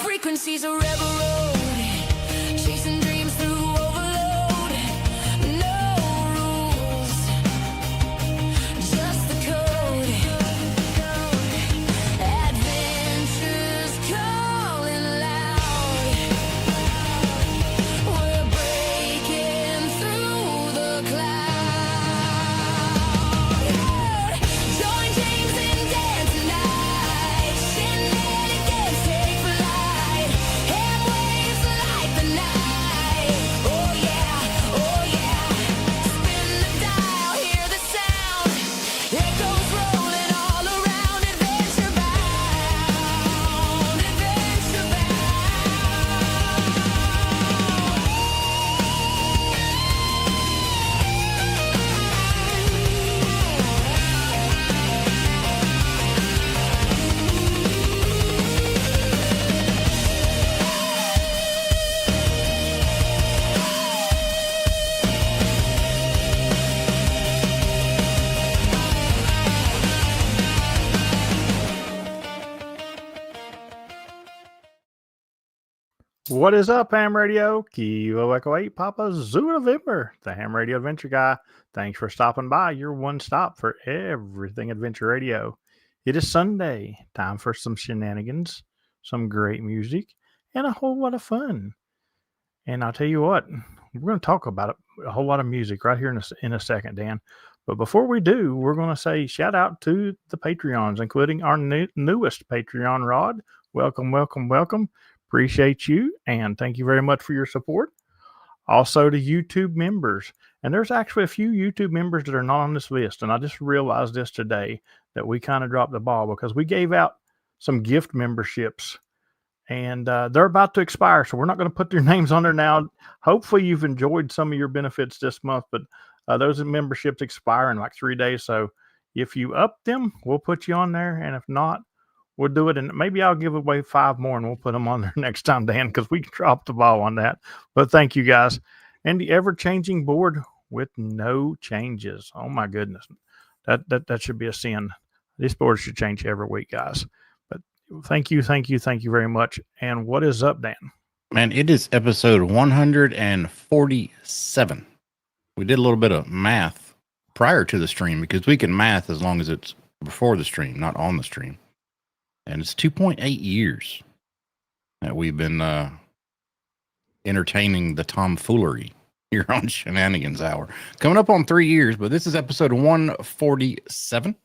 frequencies are rebel road, chasing dreams through overload. No rules, just the code. Adventures calling loud. We're breaking through the cloud. Join James and Dan tonight. Shenanigans take flight. Ham waves light the night. Oh yeah. Spin the dial, hear the sound. Echoes rolling all around. Adventure bound. Adventure bound. What is up, Ham Radio? Kilo Echo 8, Papa Zoo November, the Ham Radio Adventure Guy. Thanks for stopping by. Your one stop for everything Adventure Radio. It is Sunday, time for some shenanigans, some great music, and a whole lot of fun. And I'll tell you what, we're going to talk about a whole lot of music right here in a second, Dan. But before we do, we're going to say shout out to the Patreons, including our newest Patreon, Rod. Welcome. Appreciate you, and thank you very much for your support. Also to YouTube members. And there's actually a few YouTube members that are not on this list, and I just realized this today that we kind of dropped the ball because we gave out some gift memberships, and they're about to expire, so we're not going to put their names on there now. Hopefully you've enjoyed some of your benefits this month, but those memberships expire in like 3 days, so if you up them, we'll put you on there, and if not, we'll do it, and maybe I'll give away 5 more, and we'll put them on there next time, Dan, because we dropped the ball on that. But thank you, guys. And the ever-changing board with no changes. Oh, my goodness. That should be a sin. This board should change every week, guys. But thank you very much. And what is up, Dan? Man, it is episode 147. We did a little bit of math prior to the stream because we can math as long as it's before the stream, not on the stream. And it's 2.8 years that we've been entertaining the tomfoolery here on Shenanigans Hour. Coming up on 3 years, but this is episode 147.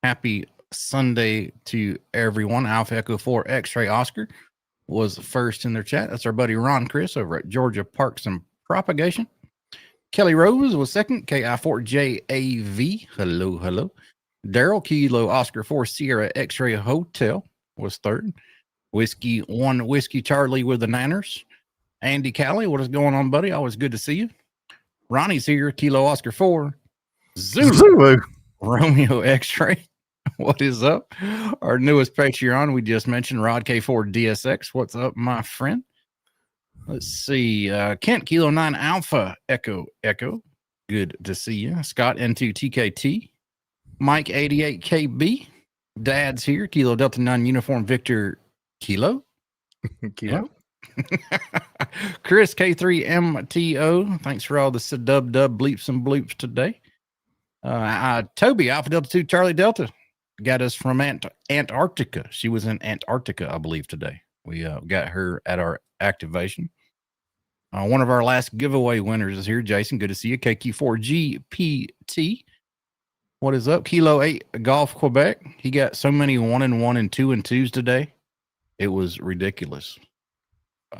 Happy Sunday to everyone. Alpha Echo 4 X-Ray Oscar was first in their chat. That's our buddy Ron Chris over at Georgia Parks and Propagation. Kelly Rose was second. KI4JAV. Hello. Daryl Kilo Oscar 4 Sierra X-Ray Hotel was third. Whiskey 1 Whiskey Charlie with the Nanners. Andy Callie, what is going on, buddy? Always good to see you. Ronnie's here. Kilo Oscar 4 Zulu. Romeo X-Ray. What is up? Our newest Patreon, we just mentioned, Rod K4 DSX. What's up, my friend? Let's see. Kent Kilo 9 Alpha Echo. Good to see you. Scott N2 TKT. Mike 88KB. Dad's here. Kilo Delta 9 Uniform Victor Kilo. Kilo. Chris K3 MTO. Thanks for all the dub bleeps and bloops today. Toby Alpha Delta 2 Charlie Delta got us from Antarctica. She was in Antarctica, I believe, today. We got her at our activation. One of our last giveaway winners is here. Jason, good to see you. KQ4GPT. What is up? Kilo 8 Golf Quebec. He got so many 1 and 1 and 2 and 2s today. It was ridiculous.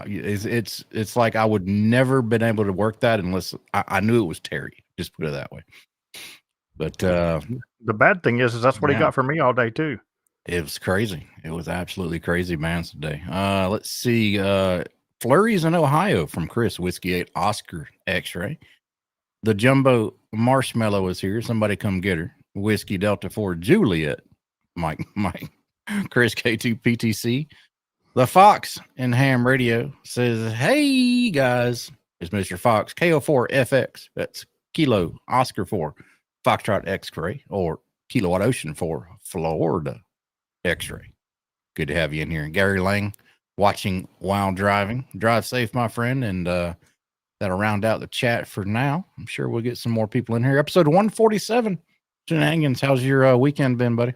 It's like I would never been able to work that unless I knew it was Terry. Just put it that way. But the bad thing is that's what he got for me all day too. It was crazy. It was absolutely crazy, man, today. Let's see. Flurries in Ohio from Chris Whiskey 8 Oscar X-Ray. The Jumbo Marshmallow is here. Somebody come get her. Whiskey Delta 4 Juliet. Mike. Chris K2 PTC. The Fox in Ham Radio says, hey, guys. It's Mr. Fox. KO4 FX. That's Kilo Oscar 4 Foxtrot X-Ray or Kilowatt Ocean 4 Florida X-Ray. Good to have you in here. And Gary Lang, watching while driving. Drive safe, my friend, and that'll round out the chat for now. I'm sure we'll get some more people in here. Episode 147, Shenanigans. How's your weekend been, buddy?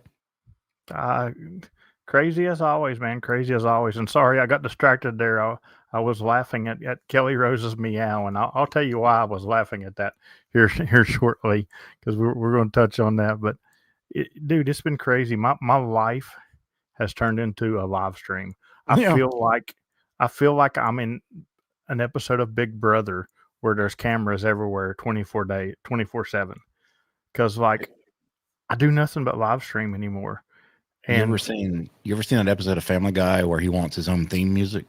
Crazy as always, man. Crazy as always. And sorry, I got distracted there. I was laughing at Kelly Rose's meow, and I'll tell you why I was laughing at that here shortly, because we're going to touch on that. But dude, it's been crazy. My life has turned into a live stream. I feel like I'm in an episode of Big Brother where there's cameras everywhere 24/7. Because like I do nothing but live stream anymore. And you ever seen that episode of Family Guy where he wants his own theme music?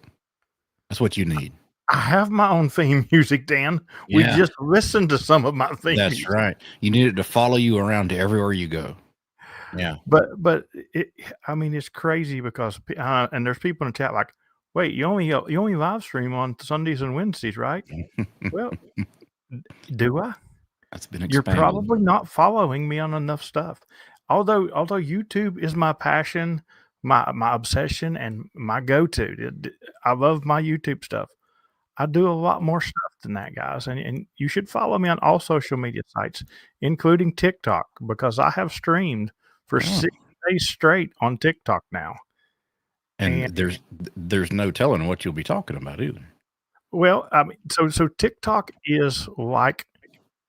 That's what you need. I have my own theme music, Dan. Yeah. We just listened to some of my theme That's music. right. You need it to follow you around to everywhere you go. Yeah. But it's crazy because and there's people in the chat like, wait, you only live stream on Sundays and Wednesdays, right? Well, do I? That's been expanded. You're probably not following me on enough stuff. Although YouTube is my passion, my obsession, and my go-to. I love my YouTube stuff. I do a lot more stuff than that, guys. And you should follow me on all social media sites, including TikTok, because I have streamed for 6 days straight on TikTok now. And there's no telling what you'll be talking about either. Well, I mean, so TikTok is like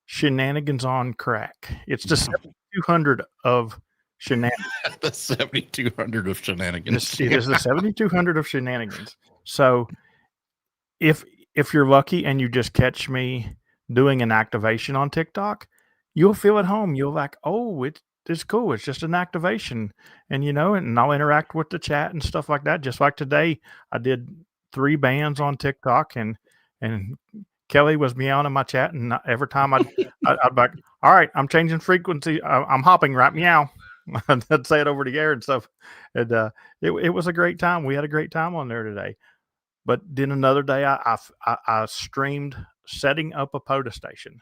Shenanigans on crack. It's the 7200 of Shenanigans. The 7200 of Shenanigans. It is the 7200 of Shenanigans. So if you're lucky and you just catch me doing an activation on TikTok, you'll feel at home. You'll like, oh, it's cool. It's just an activation. And and I'll interact with the chat and stuff like that. Just like today, I did 3 bands on TikTok and Kelly was meowing in my chat, and every time I'd be like, all right, I'm changing frequency. I'm hopping right meow. I'd say it over the air and stuff. And it was a great time. We had a great time on there today. But then another day, I streamed setting up a POTA station.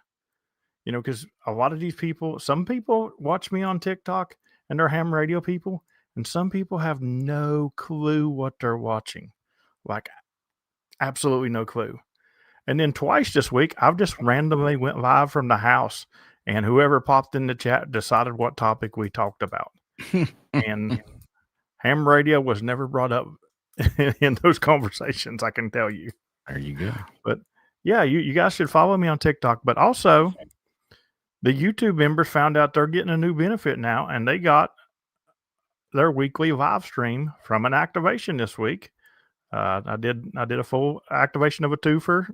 Because a lot of these people, some people watch me on TikTok and they're ham radio people, and some people have no clue what they're watching. Like, absolutely no clue. And then twice this week, I've just randomly went live from the house, and whoever popped in the chat decided what topic we talked about. And ham radio was never brought up in those conversations, I can tell you. There you go. But yeah, you guys should follow me on TikTok. But also, the YouTube members found out they're getting a new benefit now, and they got their weekly live stream from an activation this week. I did a full activation of a twofer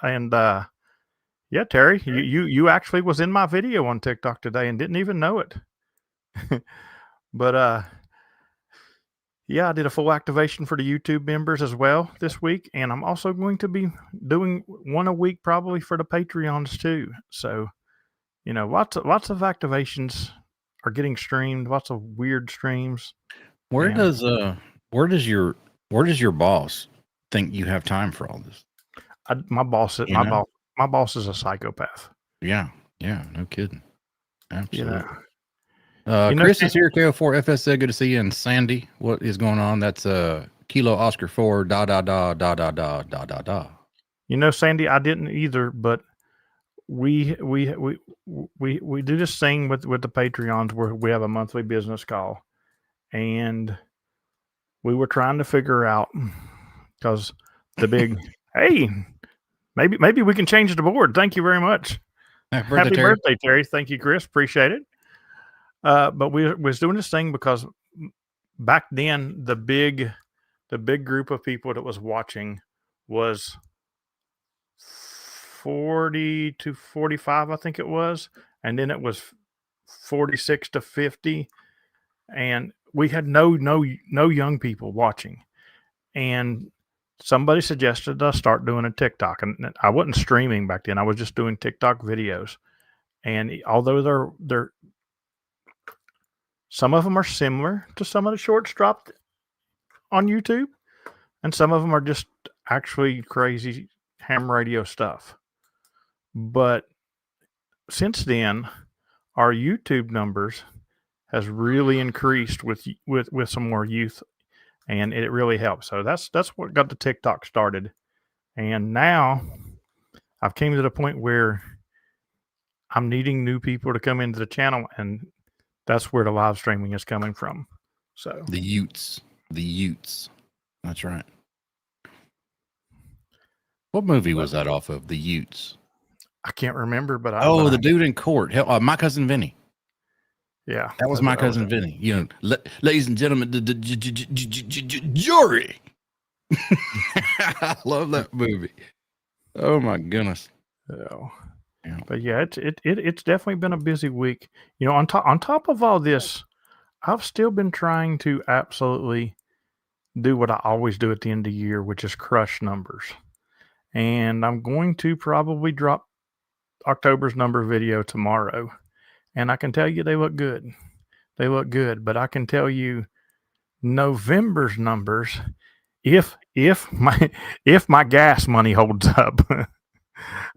and yeah, Terry, you actually was in my video on TikTok today and didn't even know it. But yeah, I did a full activation for the YouTube members as well this week, and I'm also going to be doing one a week probably for the Patreons too. So, lots of activations are getting streamed, lots of weird streams. Where does your boss think you have time for all this? My boss is a psychopath. Yeah, no kidding. Absolutely. Yeah. Chris is here, KO4FSA. Good to see you. And Sandy, what is going on? That's Kilo Oscar 4 ... Sandy, I didn't either, but we do this thing with the Patreons where we have a monthly business call, and we were trying to figure out, because the big hey, maybe we can change the board. Thank you very much. Happy birthday, Terry. Thank you, Chris. Appreciate it. But we was doing this thing because back then the big group of people that was watching was 40 to 45, I think it was, and then it was 46 to 50, and we had no young people watching. And somebody suggested us start doing a TikTok, and I wasn't streaming back then. I was just doing TikTok videos. And although they're some of them are similar to some of the shorts dropped on YouTube, and some of them are just actually crazy ham radio stuff. But since then, our YouTube numbers has really increased with some more youth, and it really helps. So that's what got the TikTok started, and now I've came to the point where I'm needing new people to come into the channel, and that's where the live streaming is coming from. So The Utes. That's right. What movie was that off of? The Utes. I can't remember, but The dude in court. Hell, My Cousin Vinny. Yeah, That was My Cousin Vinny. You know, ladies and gentlemen, the jury. I love that movie. Oh my goodness. So, Yeah. but yeah, it's definitely been a busy week. You know, on top of all this, I've still been trying to absolutely do what I always do at the end of the year, which is crush numbers. And I'm going to probably drop October's number video tomorrow. And I can tell you they look good. They look good, but I can tell you November's numbers, if my gas money holds up,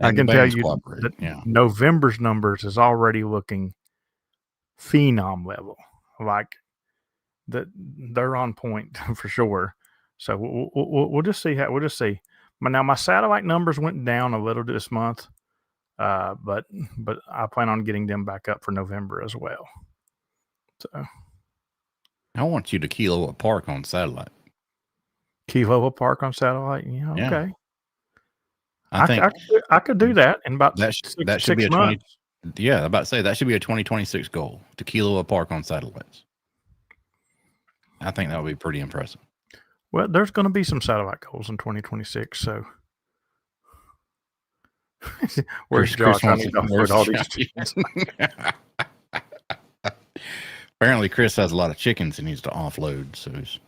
I can tell you that November's numbers is already looking phenom level. Like that, they're on point for sure. So we'll just see we'll just see. But now my satellite numbers went down a little this month, but I plan on getting them back up for November as well. So I want you to Kilo Park on satellite. Kilo Park on satellite, yeah, okay. Yeah. I think I could do that in about that should be a 6 months. I'm about to say that should be a 2026 goal to Kilo Park on satellites. I think that would be pretty impressive. Well, there's going to be some satellite goals in 2026. So, where's Josh? I need to offload all these chickens. Apparently, Chris has a lot of chickens he needs to offload. So he's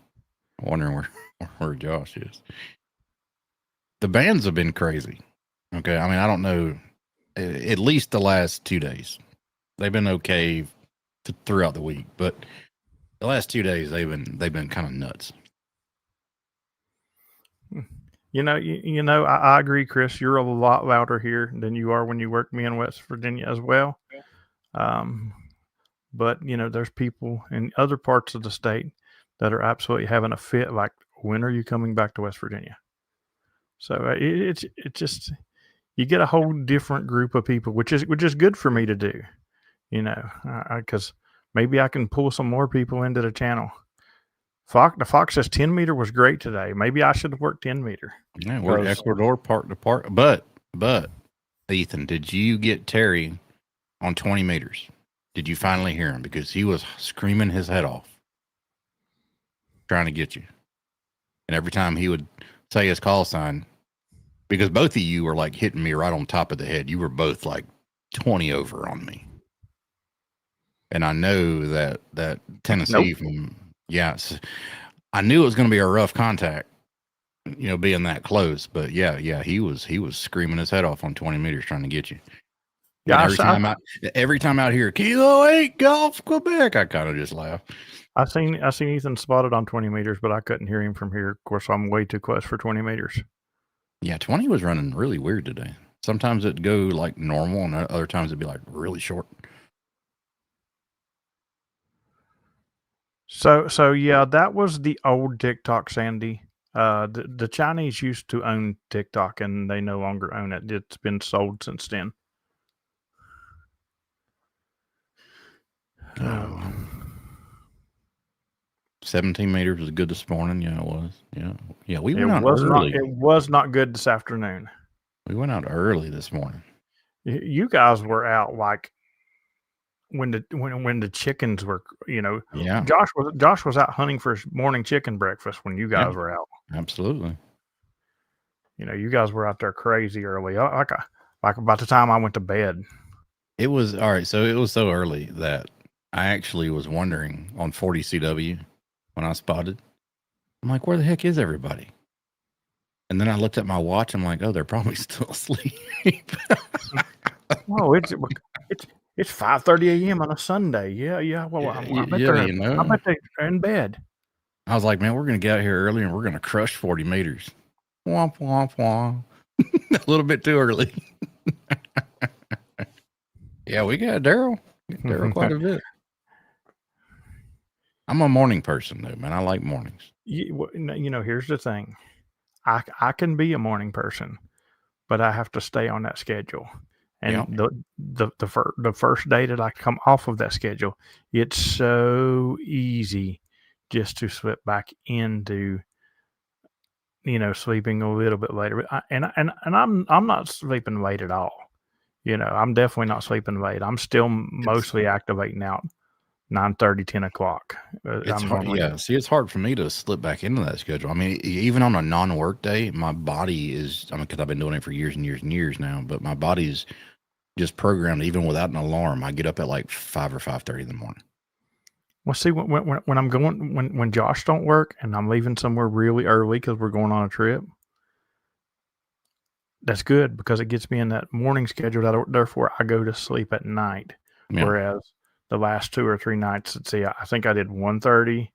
wondering where Josh is. The bands have been crazy. Okay, I mean, I don't know. At least the last 2 days, they've been okay throughout the week, but the last 2 days they've been kind of nuts. You know, I agree, Chris. You're a lot louder here than you are when you work me in West Virginia as well. But you know, there's people in other parts of the state that are absolutely having a fit. Like, when are you coming back to West Virginia? So it's just, you get a whole different group of people, which is good for me to do. You know, because maybe I can pull some more people into the channel. The Fox says 10 meter was great today. Maybe I should have worked 10 meter. Yeah, we're Ecuador park to park. But Ethan, did you get Terry on 20 meters? Did you finally hear him? Because he was screaming his head off, trying to get you. And every time he would say his call sign, because both of you were like hitting me right on top of the head. You were both like 20 over on me. And I know that Tennessee yes, I knew it was going to be a rough contact, you know, being that close. But yeah, he was screaming his head off on 20 meters trying to get you. Yeah, every time out here, Kilo 8 Golf Quebec, I kind of just laugh. I seen Ethan spotted on 20 meters, but I couldn't hear him from here. Of course, I'm way too close for 20 meters. Yeah, 20 was running really weird today. Sometimes it'd go like normal, and other times it'd be like really short. So yeah, that was the old TikTok, Sandy. The Chinese used to own TikTok, and they no longer own it. It's been sold since then. 17 meters was good this morning. Yeah, it was. Yeah. We went out early. It was not good this afternoon. We went out early this morning. You guys were out like when the chickens were, you know. Yeah. Josh was out hunting for his morning chicken breakfast when you guys were out. Absolutely. You know, you guys were out there crazy early. Like about the time I went to bed. It was all right. So it was so early that I actually was wondering on 40 CW when I spotted. I'm like, where the heck is everybody? And then I looked at my watch. I'm like, oh, they're probably still asleep. Oh, it's 5:30 a.m. on a Sunday. Yeah. Well, I bet they're in bed. I was like, man, we're gonna get out here early and we're gonna crush 40 meters. Womp womp womp. A little bit too early. Yeah, we got Daryl quite a bit. I'm a morning person though, man. I like mornings. Here's the thing. I can be a morning person, but I have to stay on that schedule. Yeah. And the first day that I come off of that schedule, it's so easy just to slip back into sleeping a little bit later. I'm not sleeping late at all. I'm definitely not sleeping late. I'm still mostly activating out 9:30, 10 o'clock. It's I'm hard. normally Yeah. See, it's hard for me to slip back into that schedule. I mean, even on a non-work day, my body is, I mean, because I've been doing it for years and years and years now, but my body's just programmed, even without an alarm. I get up at like 5 or 5:30 in the morning. Well, see, when I'm going, when Josh don't work and I'm leaving somewhere really early because we're going on a trip, that's good because it gets me in that morning schedule. Therefore, I go to sleep at night. Yeah. Whereas the last 2 or 3 nights, let's see, I think I did 1:30,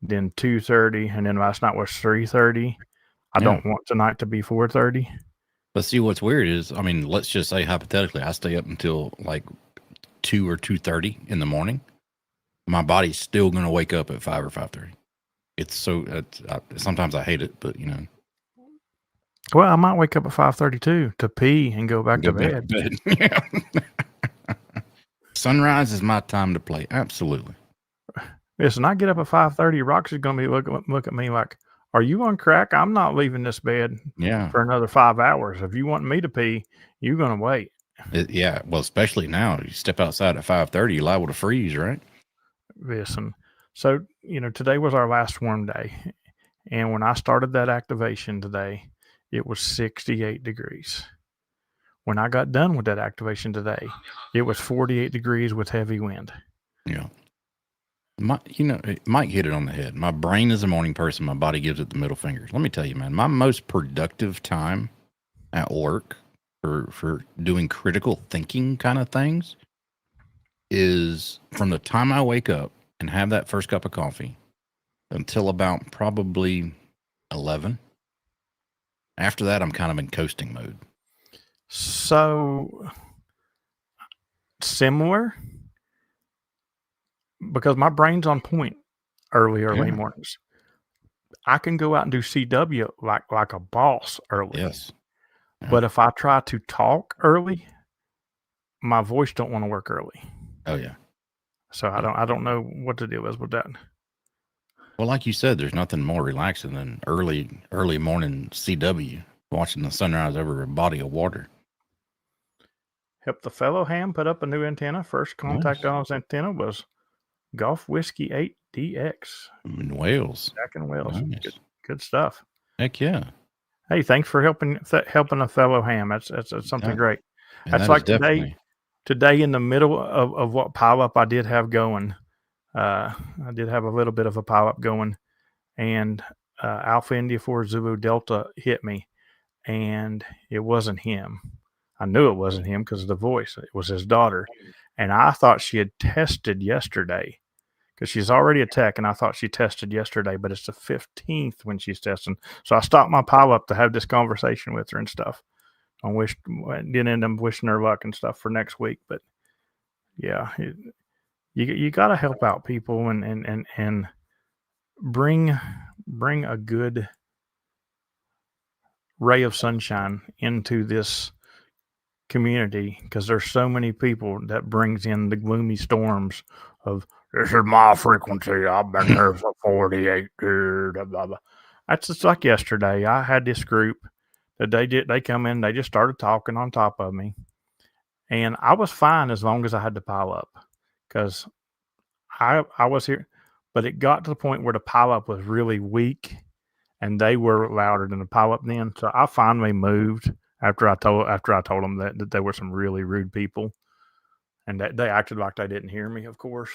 then 2:30, and then last night was 3:30. I Yeah. don't want tonight to be 4:30. But see, what's weird is, I mean, let's just say hypothetically, I stay up until like 2 or 2:30 in the morning. My body's still going to wake up at 5 or 5:30. It's so, sometimes I hate it, but Well, I might wake up at 5:32 to pee and go back to bed. Yeah. Sunrise is my time to play. Absolutely. Listen, I get up at 5:30. Roxy's going to be look at me like, "Are you on crack? I'm not leaving this bed Yeah. for another 5 hours. If you want me to pee, you're going to wait." Yeah. Well, especially now, you step outside at 5:30, you're liable to freeze, right? Listen, so today was our last warm day, and when I started that activation today, it was 68 degrees. When I got done with that activation today, it was 48 degrees with heavy wind. Yeah. Mike hit it on the head. My brain is a morning person. My body gives it the middle fingers. Let me tell you, man, my most productive time at work for doing critical thinking kind of things is from the time I wake up and have that first cup of coffee until about probably 11. After that, I'm kind of in coasting mode. So similar, because my brain's on point early Yeah. mornings. I can go out and do CW like a boss early. Yes. Yeah. But if I try to talk early, my voice don't want to work early. Oh yeah. So I don't know what the deal is with that. Well, like you said, there's nothing more relaxing than early morning CW, watching the sunrise over a body of water. Helped the fellow Ham put up a new antenna. First contact Nice. on his antenna was Golf Whiskey 8DX. In Wales. Back in Wales. Nice. Good stuff. Heck yeah. Hey, thanks for helping a fellow Ham. That's something Yeah. great. And That's that like is definitely today in the middle of what pile up I did have going. I did have a little bit of a pile up going, and Alpha India 4 Zulu Delta hit me, and it wasn't him. I knew it wasn't him because of the voice. It was his daughter, and I thought she had tested yesterday because she's already a tech, and I thought she tested yesterday, but it's the 15th when she's testing. So I stopped my pile up to have this conversation with her and stuff. I didn't end up wishing her luck and stuff for next week, but yeah, you got to help out people and bring a good ray of sunshine into this community, because there's so many people that brings in the gloomy storms of, this is my frequency, I've been here for 48 years, blah, blah, blah. That's just like yesterday. I had this group that they come in, they just started talking on top of me, and I was fine as long as I had to pile up, because I was here, but it got to the point where the pile up was really weak and they were louder than the pile up then. So I finally moved after I told them that they were some really rude people, and that they acted like they didn't hear me, of course.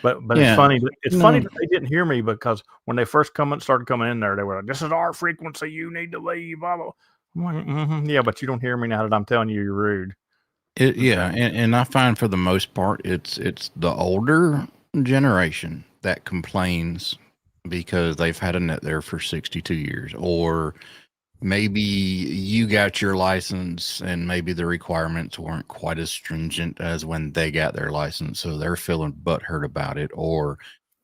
But Yeah. it's funny. It's funny that they didn't hear me, because when they first started coming in there, they were like, "This is our frequency. You need to leave." Blah, blah. I'm like, yeah, but you don't hear me now that I'm telling you you're rude. Yeah, and I find for the most part, it's the older generation that complains because they've had a net there for 62 years, or maybe you got your license and maybe the requirements weren't quite as stringent as when they got their license, so they're feeling butthurt about it, or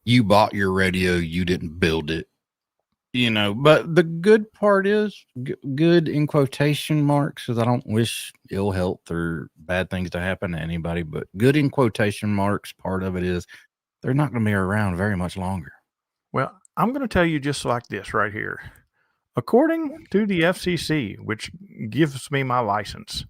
You bought your radio, you didn't build it. But the good part is good in quotation marks, because I don't wish ill health or bad things to happen to anybody, but good in quotation marks, part of it is they're not going to be around very much longer. Well, I'm going to tell you just like this right here. According to the FCC, which gives me my license,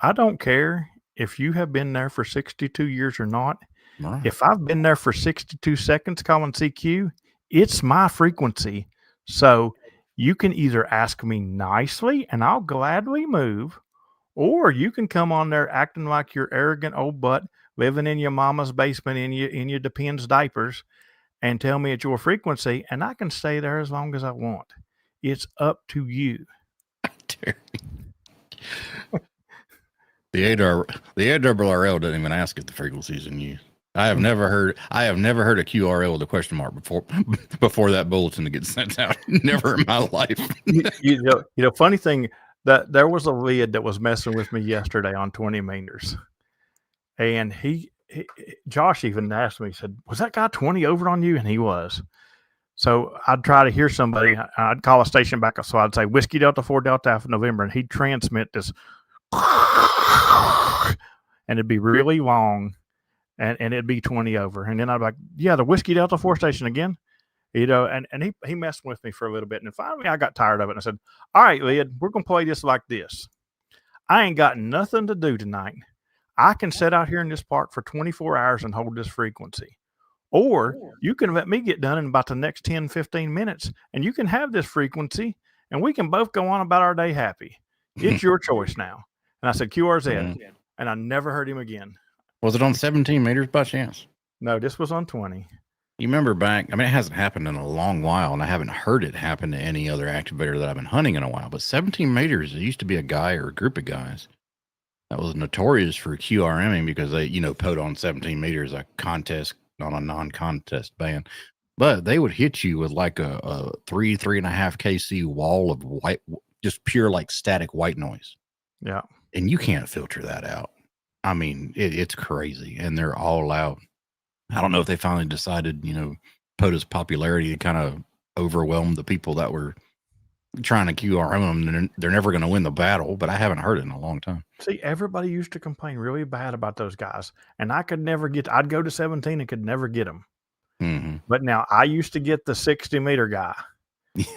I don't care if you have been there for 62 years or not. Right. If I've been there for 62 seconds calling CQ, it's my frequency. So you can either ask me nicely and I'll gladly move, or you can come on there acting like your arrogant old butt living in your mama's basement in your Depends diapers and tell me it's your frequency, and I can stay there as long as I want. It's up to you. The ARRL doesn't even ask if the frequency's in use. I have never heard a QRL with a question mark before that bulletin gets sent out. Never in my life. Funny thing, that there was a lid that was messing with me yesterday on 20 meters, and Josh even asked me, he said, "Was that guy 20 over on you?" And he was. So I'd try to hear somebody. I'd call a station back up, so I'd say Whiskey Delta 4 Delta Alpha November, and he'd transmit this, and it'd be really long. And it'd be 20 over. And then I'd be like, yeah, the Whiskey Delta 4 station again. And he messed with me for a little bit. And finally I got tired of it. And I said, all right, Lid, we're going to play this like this. I ain't got nothing to do tonight. I can sit out here in this park for 24 hours and hold this frequency. Or you can let me get done in about the next 10, 15 minutes. And you can have this frequency. And we can both go on about our day happy. It's your choice now. And I said, QRZ. And I never heard him again. Was it on 17 meters by chance? No, this was on 20. You remember back, it hasn't happened in a long while, and I haven't heard it happen to any other activator that I've been hunting in a while, but 17 meters, it used to be a guy or a group of guys that was notorious for QRMing because they, put on 17 meters a contest on a non-contest band. But they would hit you with like a 3.5 kc wall of white, just pure like static white noise. Yeah. And you can't filter that out. It's crazy, and they're all loud. I don't know if they finally decided, POTA's popularity kind of overwhelmed the people that were trying to QRM them. They're never going to win the battle, but I haven't heard it in a long time. See, everybody used to complain really bad about those guys, and I could never I'd go to 17 and could never get them. Mm-hmm. But now I used to get the 60 meter guy,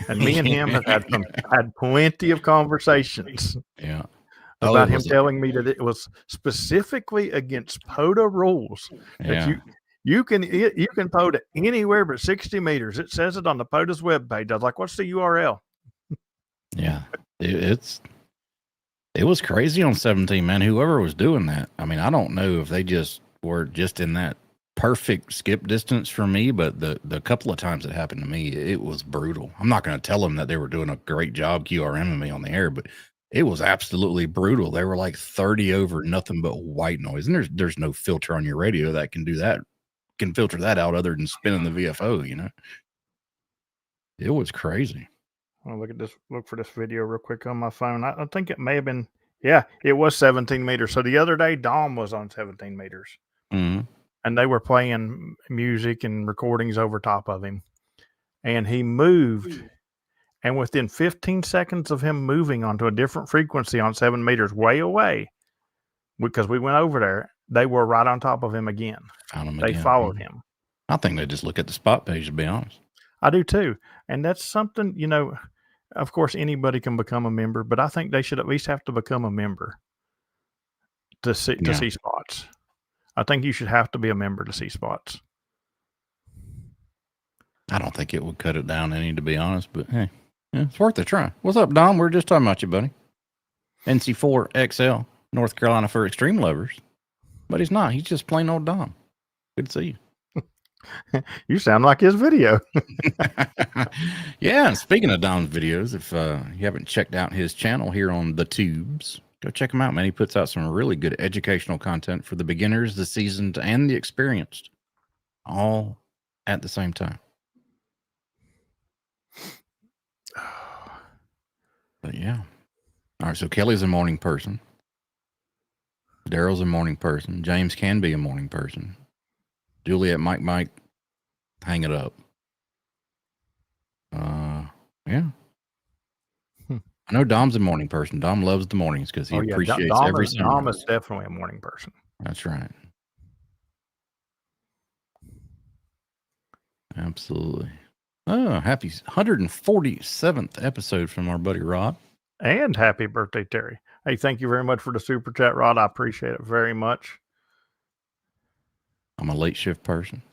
and me and him have had plenty of conversations. Yeah. About him telling me that it was specifically against POTA rules. Yeah. That you can POTA anywhere but 60 meters. It says it on the POTA's webpage. I was like, what's the URL? Yeah. It was crazy on 17, man. Whoever was doing that. I don't know if they just were just in that perfect skip distance for me, but the couple of times it happened to me, it was brutal. I'm not going to tell them that they were doing a great job QRMing me on the air, but it was absolutely brutal. They were like 30 over, nothing but white noise. And there's no filter on your radio that can do that, can filter that out other than spinning the VFO, It was crazy. I'll look for this video real quick on my phone. I think it may have been, it was 17 meters. So the other day, Dom was on 17 meters. Mm-hmm. And they were playing music and recordings over top of him. And he moved. And within 15 seconds of him moving onto a different frequency on 7 meters way away, because we went over there, they were right on top of him again. They followed him. I think they just look at the spot page, to be honest. I do too. And that's something, of course, anybody can become a member, but I think they should at least have to become a member to see spots. I think you should have to be a member to see spots. I don't think it would cut it down any, to be honest, but hey. Yeah, it's worth a try. What's up, Dom? We're just talking about you, buddy. NC4 XL, North Carolina for extreme lovers. But he's not. He's just plain old Dom. Good to see you. You sound like his video. Yeah, and speaking of Dom's videos, if you haven't checked out his channel here on the tubes, go check him out, man. He puts out some really good educational content for the beginners, the seasoned, and the experienced, all at the same time. But yeah. All right, so Kelly's a morning person. Daryl's a morning person. James can be a morning person. Juliet, Mike, hang it up. Yeah. I know Dom's a morning person. Dom loves the mornings because he appreciates every Dom sunrise. is definitely a morning person. That's right. Absolutely. Oh, happy 147th episode from our buddy Rod. And happy birthday, Terry. Hey, thank you very much for the super chat, Rod. I appreciate it very much. I'm a late shift person.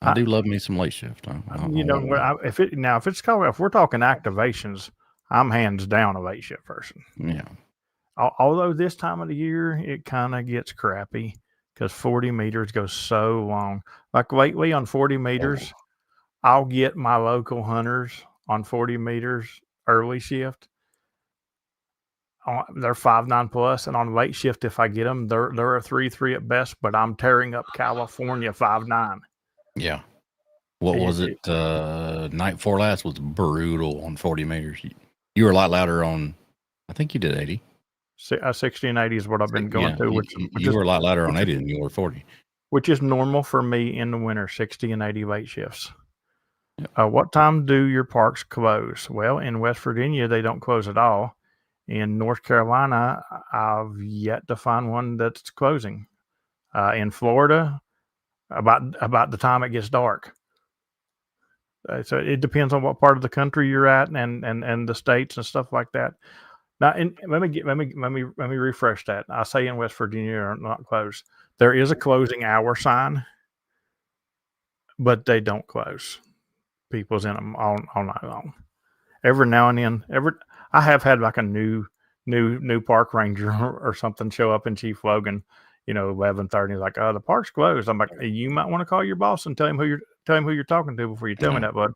I do love me some late shift. If we're talking activations, I'm hands down a late shift person. Yeah. Although this time of the year it kind of gets crappy because 40 meters goes so long. Like lately on 40 meters, I'll get my local hunters on 40 meters early shift. They're 5.9 plus, and on late shift, if I get them, they're a 3.3 at best. But I'm tearing up California 5.9. Yeah. What was it? Night before last was brutal on 40 meters. You were a lot louder on. I think you did 80. 60 and 80 is what I've been going to. You were a lot louder on 80 than you were 40. Which is normal for me in the winter, 60 and 80 late shifts. Yep. What time do your parks close? Well, in West Virginia, they don't close at all. In North Carolina, I've yet to find one that's closing. In Florida, about the time it gets dark. So it depends on what part of the country you're at and the states and stuff like that. Now, let me refresh that. I say in West Virginia are not closed. There is a closing hour sign, but they don't close. People's in them all night long. Every now and then, I have had like a new park ranger or something show up in Chief Logan, 11:30. Like, the park's closed. I'm like, you might want to call your boss and tell him who you're talking to before you tell me that, bud.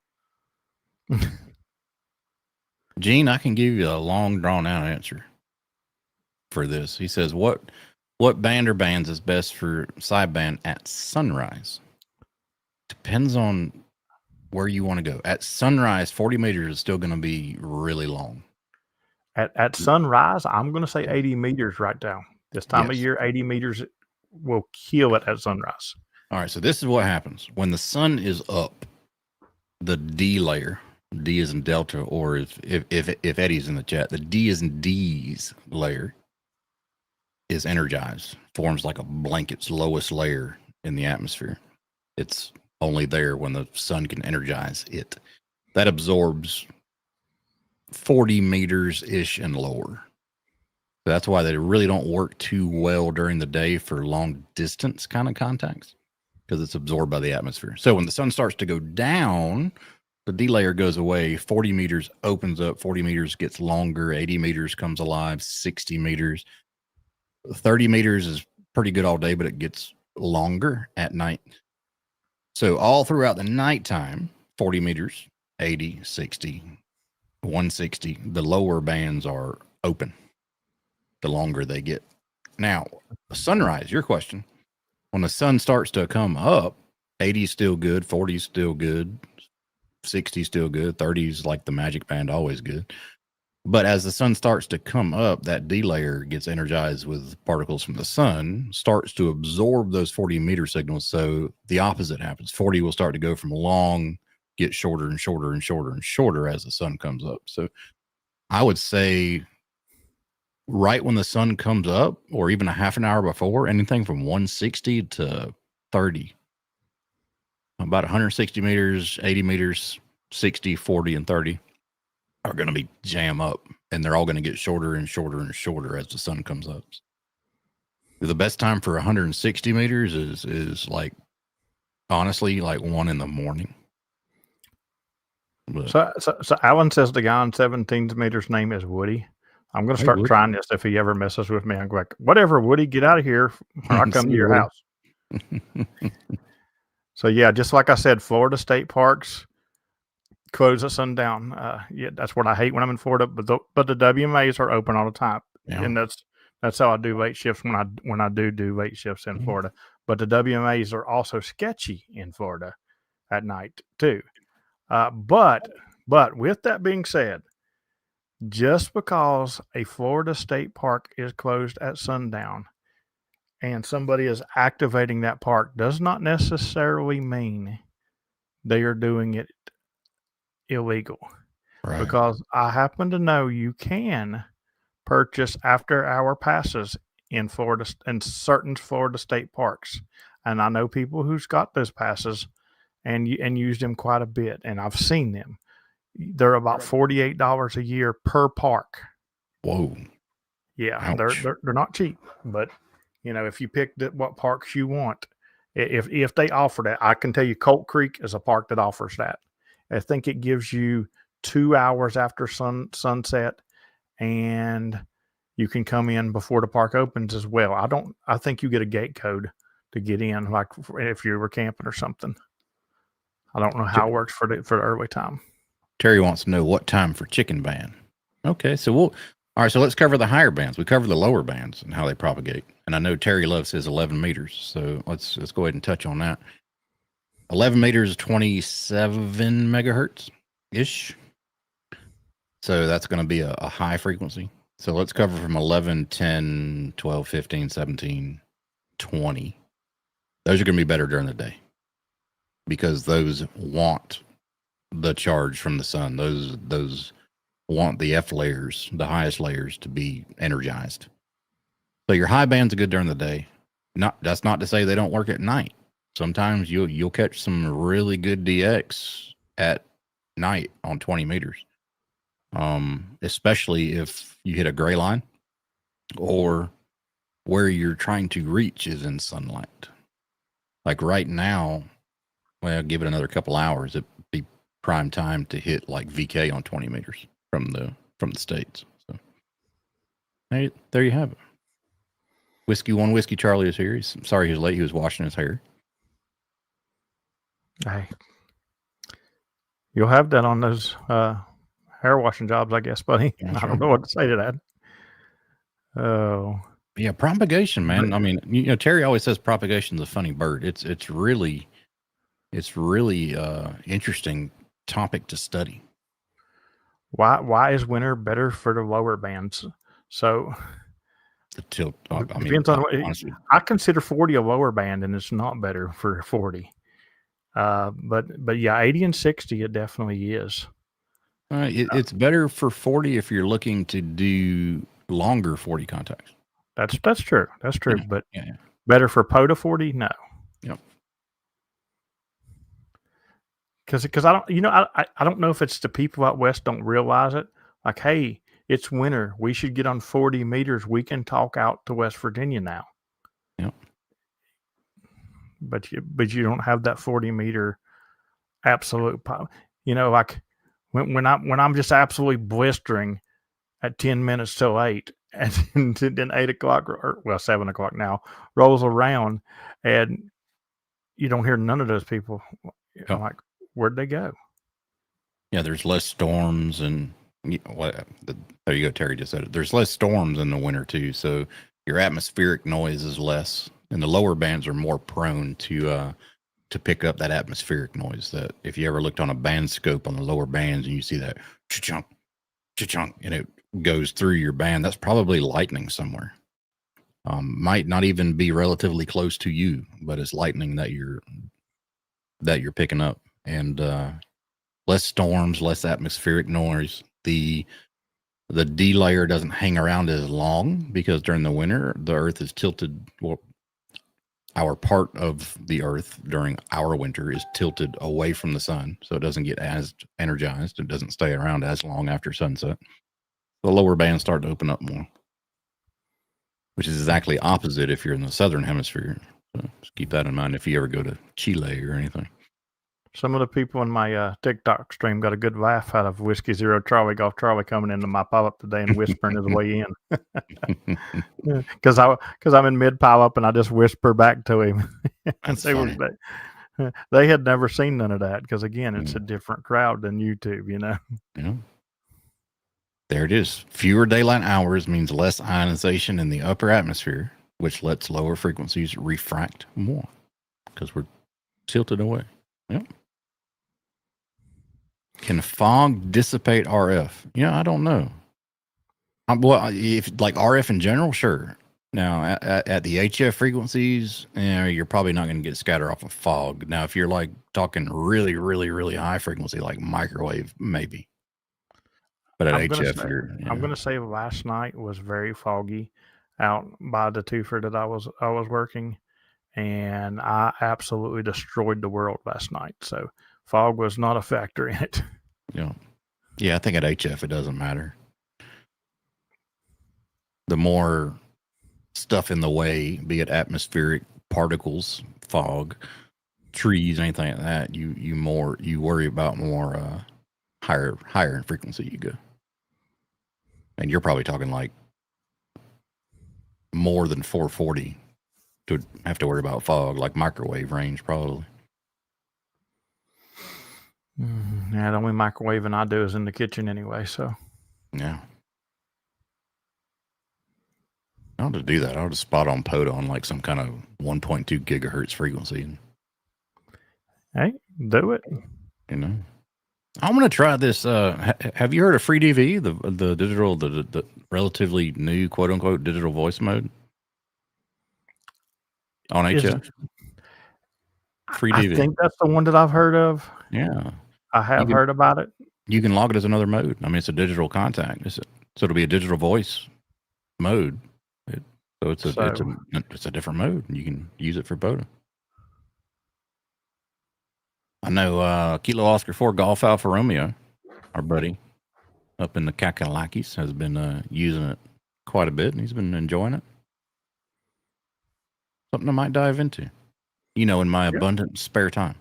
Gene, I can give you a long drawn out answer for this. He says, what band or bands is best for sideband at sunrise? Depends on where you want to go. At sunrise, 40 meters is still going to be really long. At sunrise, I'm going to say 80 meters right now. This time of year, 80 meters will kill it at sunrise. All right, so this is what happens. When the sun is up, the D layer, D is in Delta, or if Eddie's in the chat, the D is in D's layer is energized, forms like a blanket's lowest layer in the atmosphere. It's only there when the sun can energize it. That absorbs 40 meters-ish and lower. So that's why they really don't work too well during the day for long distance kind of contacts, because it's absorbed by the atmosphere. So when the sun starts to go down, the D layer goes away, 40 meters opens up, 40 meters gets longer, 80 meters comes alive, 60 meters. 30 meters is pretty good all day, but it gets longer at night. So all throughout the nighttime, 40 meters, 80, 60, 160, the lower bands are open the longer they get. Now, sunrise, your question. When the sun starts to come up, 80 is still good, 40 is still good, 60 is still good, 30 is like the magic band, always good. But as the sun starts to come up, that D layer gets energized with particles from the sun, starts to absorb those 40 meter signals. So the opposite happens. 40 will start to go from long, get shorter and shorter and shorter and shorter as the sun comes up. So I would say right when the sun comes up, or even a half an hour before, anything from 160 to 30, about 160 meters, 80 meters, 60, 40, and 30 are going to be jam up, and they're all going to get shorter and shorter and shorter as the sun comes up. The best time for 160 meters is like, honestly, like 1 in the morning. But, so Alan says the guy on 17 meters name is Woody. I'm going to start trying this if he ever messes with me. I'm like, whatever, Woody, get out of here, or I'll come to your house. So yeah, just like I said, Florida state parks close at sundown. Yeah, that's what I hate when I'm in Florida. But the WMAs are open all the time, and that's how I do late shifts when I do late shifts in Florida. But the WMAs are also sketchy in Florida at night too. But with that being said, just because a Florida state park is closed at sundown and somebody is activating that park does not necessarily mean they are doing it illegal. Right. Because I happen to know you can purchase after-hour passes in Florida, in certain Florida state parks, and I know people who's got those passes and used them quite a bit, and I've seen them. They're about $48 a year per park. Whoa. Yeah, Ouch. they're not cheap, but if you pick what parks you want, if they offer that, I can tell you Colt Creek is a park that offers that. I think it gives you 2 hours after sunset, and you can come in before the park opens as well. I think you get a gate code to get in, like if you were camping or something. I don't know how it works for the early time. Terry wants to know what time for chicken band. Okay, so all right, so let's cover the higher bands. We cover the lower bands and how they propagate. And I know Terry loves his 11 meters, so let's go ahead and touch on that. 11 meters is 27 megahertz ish. So that's going to be a high frequency. So let's cover from 11, 10, 12, 15, 17, 20. Those are going to be better during the day because those want the charge from the sun. Those want the F layers, the highest layers, to be energized. So your high bands are good during the day. That's not to say they don't work at night. Sometimes you'll catch some really good DX at night on 20 meters. Especially if you hit a gray line or where you're trying to reach is in sunlight. Like right now, well, give it another couple hours, it'd be prime time to hit like VK on 20 meters from the States. So hey, there you have it. Whiskey Charlie is here. He's sorry he was late. He was washing his hair. Hey, you'll have that on those hair washing jobs, I guess, buddy. Yeah, I sure. don't know what to say to that. Oh, yeah, propagation, man. I mean, Terry always says propagation's a funny bird. It's really interesting topic to study. Why is winter better for the lower bands? So The tilt. depends on honestly. I consider 40 a lower band, and it's not better for 40. But yeah, 80 and 60 it definitely is. It's better for 40 if you're looking to do longer 40 contacts. That's true. That's true. Yeah, but yeah. better for POTA 40? No. Yep. Because I don't, I don't know if it's the people out west don't realize it. Like, hey, it's winter. We should get on 40 meters. We can talk out to West Virginia now. Yep. But you don't have that 40 meter absolute power. Like when I'm just absolutely blistering at 10 minutes till 8, and then 8 o'clock or 7 o'clock now rolls around, and you don't hear none of those people. I'm like, where'd they go? Yeah, there's less storms, and there you go. Terry just said it. There's less storms in the winter too, so your atmospheric noise is less, and the lower bands are more prone to pick up that atmospheric noise. That if you ever looked on a band scope on the lower bands and you see that cha-chunk, cha-chunk, and it goes through your band, that's probably lightning somewhere. Might not even be relatively close to you, but it's lightning that you're picking up. And less storms, less atmospheric noise. The D layer doesn't hang around as long because during the winter the Earth is tilted. Well, our part of the Earth during our winter is tilted away from the sun, so it doesn't get as energized. It doesn't stay around as long after sunset. The lower bands start to open up more, which is exactly opposite if you're in the southern hemisphere. So just keep that in mind if you ever go to Chile or anything. Some of the people in my TikTok stream got a good laugh out of Whiskey Zero Charlie Golf Charlie coming into my pile up today and whispering his way in. Because I'm in mid pile up and I just whisper back to him. And they had never seen none of that because again, it's a different crowd than YouTube, Yeah. There it is. Fewer daylight hours means less ionization in the upper atmosphere, which lets lower frequencies refract more because we're tilted away. Yep. Can fog dissipate RF? Yeah, I don't know. Well, if like RF in general, sure. Now, at the HF frequencies, you're probably not going to get scatter off of fog. Now, if you're like talking really, really, really high frequency, like microwave, maybe. But at HF, I'm gonna say last night was very foggy out by the twofer that I was working, and I absolutely destroyed the world last night. So fog was not a factor in it. Yeah, I think at HF it doesn't matter. The more stuff in the way, be it atmospheric particles, fog, trees, anything like that, you worry about more higher in frequency you go. And you're probably talking like more than 440 to have to worry about fog, like microwave range probably. Yeah, the only microwaving I do is in the kitchen anyway, so. Yeah. I ought to do that. I ought to spot on POTA on like some kind of 1.2 gigahertz frequency. Hey, do it. I'm going to try this. Have you heard of Free DV, the digital, the relatively new quote unquote digital voice mode on HF? Free DV. I think that's the one that I've heard of. Yeah. I have heard about it. You can log it as another mode. I mean, it's a digital contact. So it'll be a digital voice mode. So it's a different mode, and you can use it for POTA. I know Kilo Oscar 4 Golf Alpha Romeo, our buddy up in the Kakalakis, has been using it quite a bit, and he's been enjoying it. Something I might dive into, in my abundant spare time.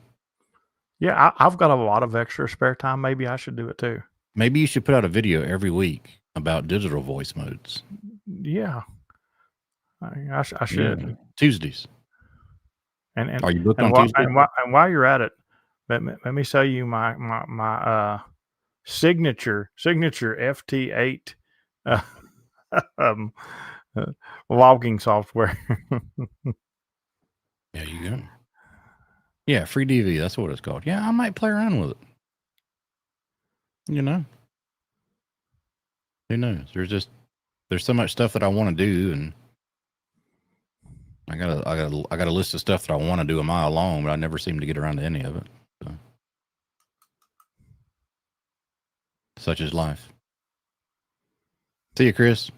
Yeah, I've got a lot of extra spare time. Maybe I should do it too. Maybe you should put out a video every week about digital voice modes. Yeah. I should. Yeah. Tuesdays. And are you booked on Tuesday? And while you're at it, let me show you my signature FT8 logging software. There you go. Yeah, Free DV. That's what it's called. Yeah, I might play around with it. Who knows? There's so much stuff that I want to do, and I got a list of stuff that I want to do a mile long, but I never seem to get around to any of it. So. Such is life. See you, Chris.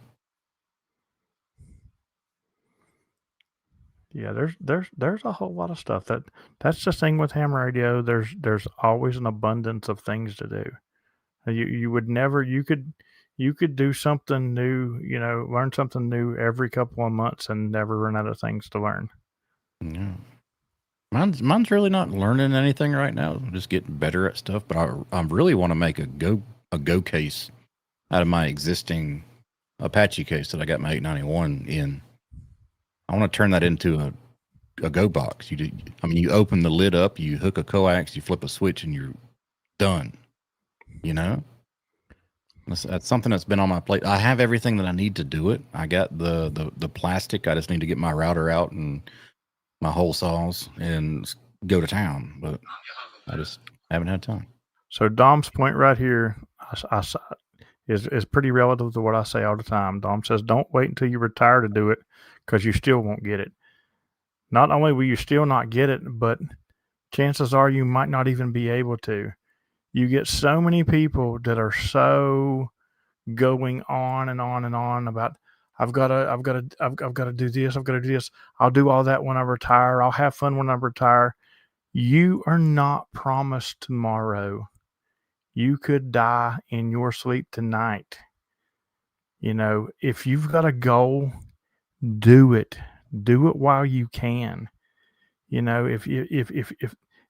Yeah, there's a whole lot of stuff that's the thing with ham radio. There's always an abundance of things to do. You would never you could do something new, learn something new every couple of months and never run out of things to learn. Yeah. Mine's really not learning anything right now. I'm just getting better at stuff, but I really want to make a go case out of my existing Apache case that I got my 891 in. I want to turn that into a go box. You open the lid up, you hook a coax, you flip a switch, and you're done. That's something that's been on my plate. I have everything that I need to do it. I got the plastic. I just need to get my router out and my hole saws and go to town. But I just haven't had time. So Dom's point right here is pretty relative to what I say all the time. Dom says, don't wait until you retire to do it because you still won't get it. Not only will you still not get it, but chances are you might not even be able to. You get so many people that are so going on and on and on about I've got to do this. I've got to do this. I'll do all that when I retire. I'll have fun when I retire. You are not promised tomorrow. You could die in your sleep tonight. If you've got a goal, do it. Do it while you can.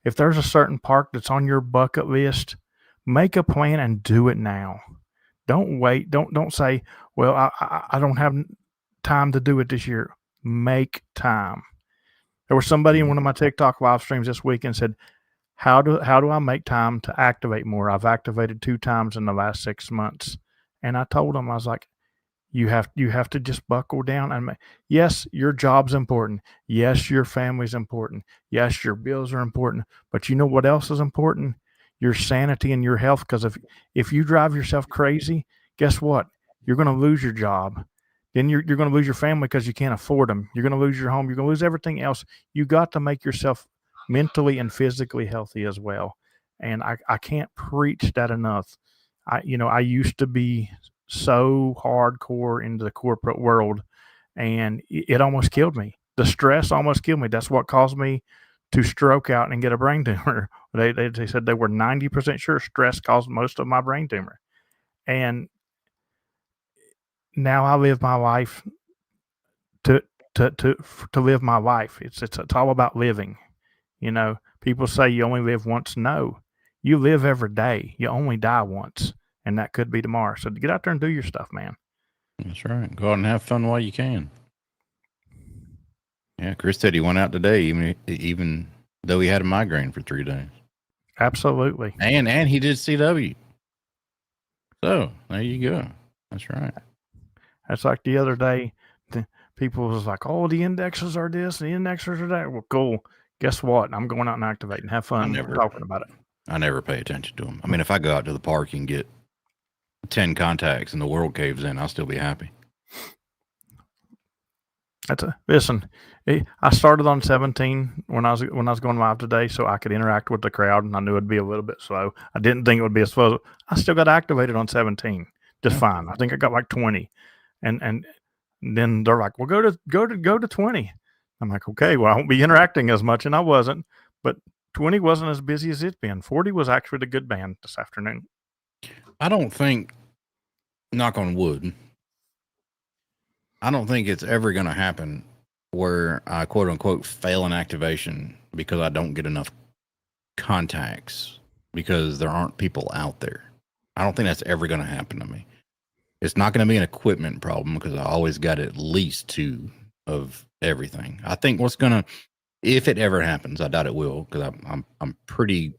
If there's a certain park that's on your bucket list, make a plan and do it now. Don't wait. Don't say, well, I don't have time to do it this year. Make time. There was somebody in one of my TikTok live streams this week and said, how do I make time to activate more? I've activated 2 times in the last 6 months. And I told him, I was like, you have to just buckle down and yes, your job's important. Yes, your family's important. Yes, your bills are important. But you know what else is important? Your sanity and your health. Because if you drive yourself crazy, guess what? You're going to lose your job. then you're going to lose your family because you can't afford them. You're going to lose your home. You're going to lose everything else. You got to make yourself mentally and physically healthy as well. And I can't preach that enough. I used to be so hardcore into the corporate world, and it almost killed me. The stress almost killed me. That's what caused me to stroke out and get a brain tumor. They said they were 90% sure stress caused most of my brain tumor. And now I live my life to live my life. It's all about living. People say you only live once. No, you live every day. You only die once, and that could be tomorrow. So get out there and do your stuff, man. That's right. Go out and have fun while you can. Yeah, Chris said he went out today, even though he had a migraine for 3 days. Absolutely. And he did CW. So there you go. That's right. That's like the other day. People was like, "Oh, the indexes are this, the indexes are that." Well, cool. Guess what? I'm going out and activating. Have fun talking about it. I never pay attention to them. I mean, if I go out to the park and get 10 contacts and the world caves in, I'll still be happy. Listen. I started on 17 when I was going live today, so I could interact with the crowd, and I knew it'd be a little bit slow. I didn't think it would be as slow. I still got activated on 17, just fine. I think I got like 20, and then they're like, "Well, go to 20." I'm like, "Okay, well, I won't be interacting as much," and I wasn't. But 20 wasn't as busy as it's been. 40 was actually the good band this afternoon. I don't think, knock on wood, I don't think it's ever going to happen where I quote unquote fail an activation because I don't get enough contacts because there aren't people out there. I don't think that's ever going to happen to me. It's not going to be an equipment problem because I always got at least 2 of everything. I think what's going to, if it ever happens, I doubt it will because I'm pretty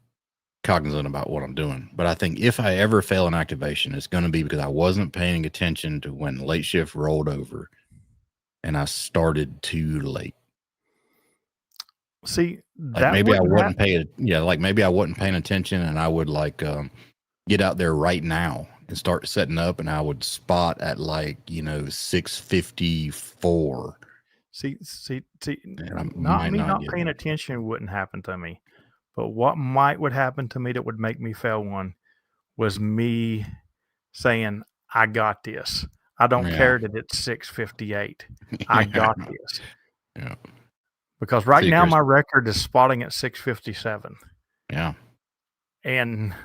cognizant about what I'm doing. But I think if I ever fail an activation, it's going to be because I wasn't paying attention to when late shift rolled over and I started too late. See, like maybe I wasn't paying. Yeah, like maybe I wasn't paying attention, and I would get out there right now and start setting up, and I would spot at 6:54. See, not paying attention wouldn't happen to me, but what would happen to me that would make me fail one was me saying, "I got this. I don't care that it's 6:58. I got this." Yeah. Because right now my record is spotting at 6:57. Yeah. And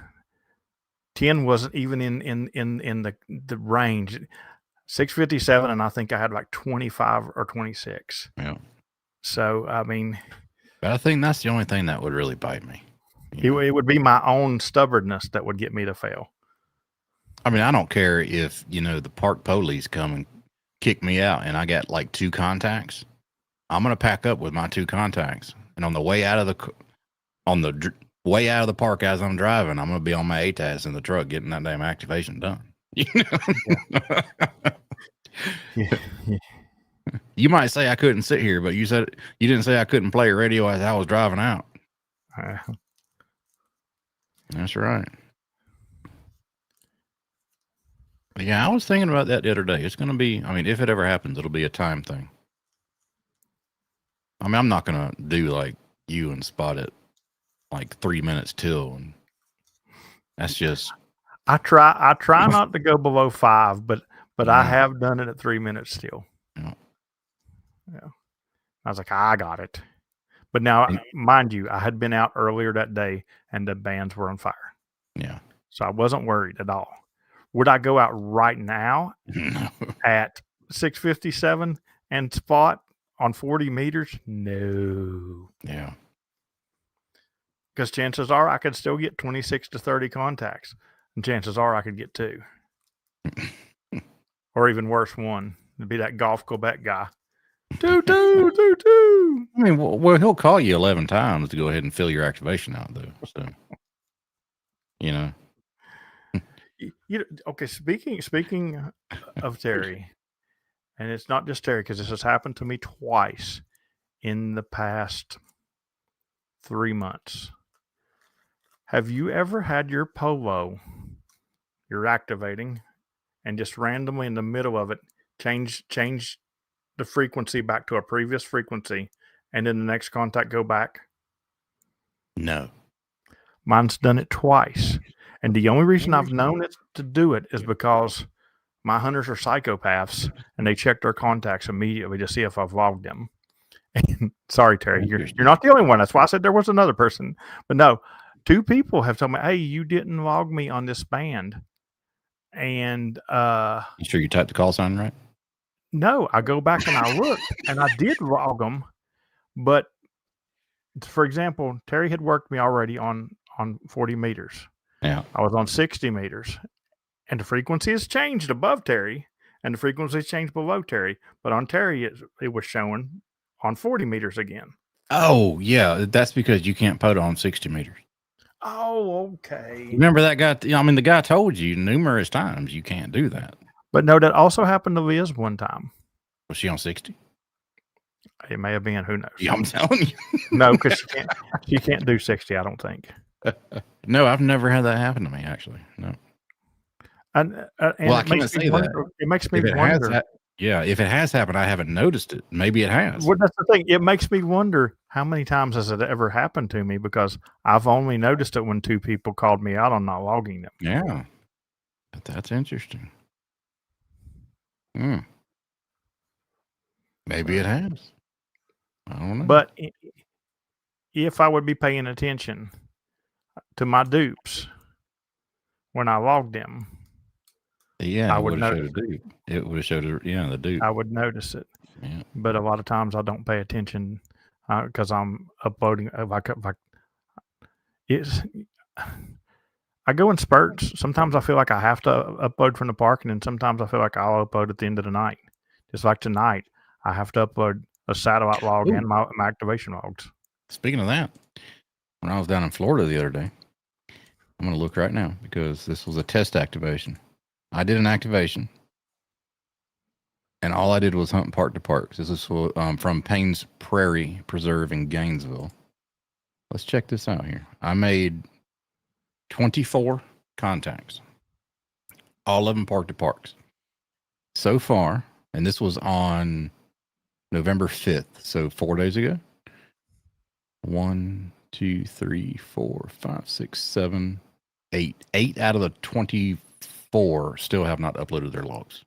10 wasn't even in the range. 6:57, and I think I had like 25 or 26. Yeah. So I mean, but I think that's the only thing that would really bite me. It would be my own stubbornness that would get me to fail. I mean, I don't care if the park police come and kick me out, and I got like 2 contacts. I'm gonna pack up with my 2 contacts, and on the way out of the park as I'm driving, I'm gonna be on my ATAS in the truck getting that damn activation done. Yeah. You might say I couldn't sit here, but you didn't say I couldn't play radio as I was driving out. That's right. But yeah, I was thinking about that the other day. It's going to be, if it ever happens, it'll be a time thing. I'm not going to do like you and spot it like 3 minutes till. And that's just. I try not to go below 5, but I have done it at 3 minutes still. Yeah. I was like, I got it. But now, mind you, I had been out earlier that day and the bands were on fire. Yeah. So I wasn't worried at all. Would I go out right now at 6:57 and spot on 40 meters? No. Yeah. Because chances are I could still get 26 to 30 contacts. And chances are I could get 2. Or even worse, 1. It'd be that Golf Quebec guy. 2. I mean, well, he'll call you 11 times to go ahead and fill your activation out, though. So, Okay, speaking of Terry, and it's not just Terry, because this has happened to me twice in the past 3 months. Have you ever had your polo, you're activating, and just randomly in the middle of it, change the frequency back to a previous frequency, and then the next contact go back? No. Mine's done it twice. And the only reason I've known it to do it is because my hunters are psychopaths and they check their contacts immediately to see if I've logged them. And sorry, Terry, you're not the only one. That's why I said there was another person. But no, 2 people have told me, hey, you didn't log me on this band. And You sure you typed the call sign right? no, I go back and I look and I did log them. But for example, Terry had worked me already on 40 meters. Yeah. I was on 60 meters. And the frequency has changed above Terry, and the frequency has changed below Terry. But on Terry, it was showing on 40 meters again. Oh, yeah. That's because you can't put on 60 meters. Oh, okay. Remember that guy? I mean, the guy told you numerous times you can't do that. But no, that also happened to Liz one time. Was she on 60? It may have been. Who knows? Yeah, I'm telling you. No, because she can't do 60, I don't think. No, I've never had that happen to me, actually. No. And Well, I can't say that. It makes me If it wonder. has, yeah, if it has happened, I haven't noticed it. Maybe it has. Well, that's the thing. It makes me wonder how many times has it ever happened to me, because I've only noticed it when 2 people called me out on not logging them. Yeah. But that's interesting. Maybe it has. I don't know. But if I would be paying attention to my dupes when I logged them, yeah, I it would would have showed notice a dude. It would have showed the dude. I would notice it. Yeah. But a lot of times I don't pay attention because I'm uploading. I go in spurts. Sometimes I feel like I have to upload from the park, and then sometimes I feel like I'll upload at the end of the night. Just like tonight, I have to upload a satellite log and my activation logs. Speaking of that, when I was down in Florida the other day, I'm going to look right now because this was a test activation. I did an activation, and all I did was hunt park to parks. This is from Payne's Prairie Preserve in Gainesville. Let's check this out here. I made 24 contacts, all of them park to parks. So far, and this was on November 5th, so 4 days ago. 1, 2, 3, 4, 5, 6, 7, 8. 8 out of the 24 still have not uploaded their logs.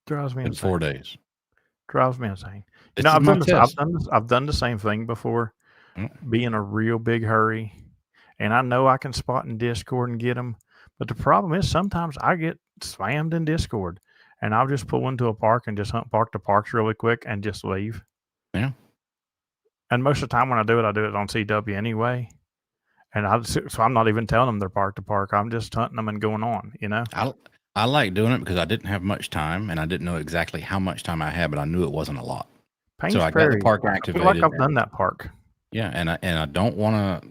Drives me in insane. 4 days. Drives me insane. This You know, is my test. I've done the same thing before. Be in a real big hurry, and I know I can spot in Discord and get them. But the problem is sometimes I get slammed in Discord, and I'll just pull into a park and just hunt park to parks really quick and just leave. Yeah. And most of the time when I do it on CW anyway. And so I'm not even telling them they're park to park. I'm just hunting them and going on, you know? I like doing it because I didn't have much time, and I didn't know exactly how much time I had, but I knew it wasn't a lot. Payne's So I got Prairie, the park I activated. feel like I've done that park. Yeah, and I don't want to.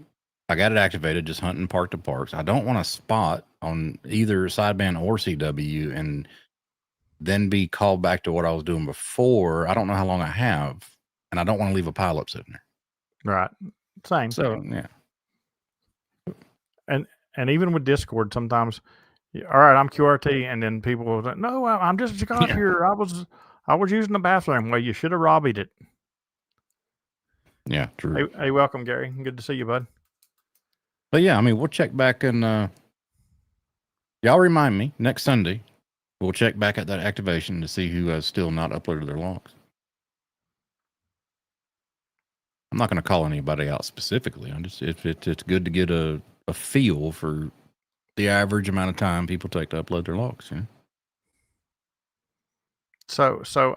I got it activated, just hunting park to parks. I don't want to spot on either sideband or CW and then be called back to what I was doing before. I don't know how long I have, and I don't want to leave a pile up sitting there. Right. Same. So yeah. And even with Discord, sometimes, all right, I'm QRT, and then people will say, no, I'm just got here. I was using the bathroom. Well, you should have robbied it. Yeah, true. Hey, welcome, Gary. Good to see you, bud. But yeah, I mean, we'll check back and y'all remind me next Sunday. We'll check back at that activation to see who has still not uploaded their logs. I'm not going to call anybody out specifically. I'm just it's good to get a feel for the average amount of time people take to upload their logs. You know? So